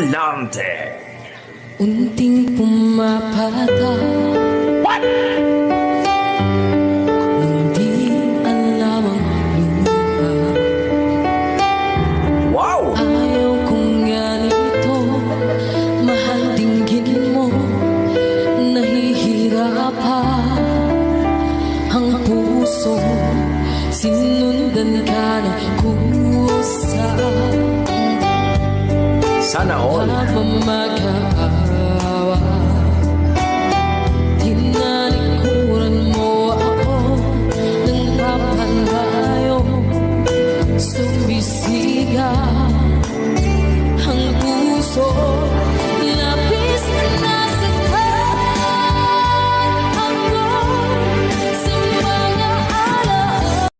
Volante. Unting pumapata. What? Nung di alam ang lupa. Wow! Ayaw kong ganito. Mahal dinggin mo. Nahihirapan ang puso. Sinundan ka na kusa. Sana all. Habang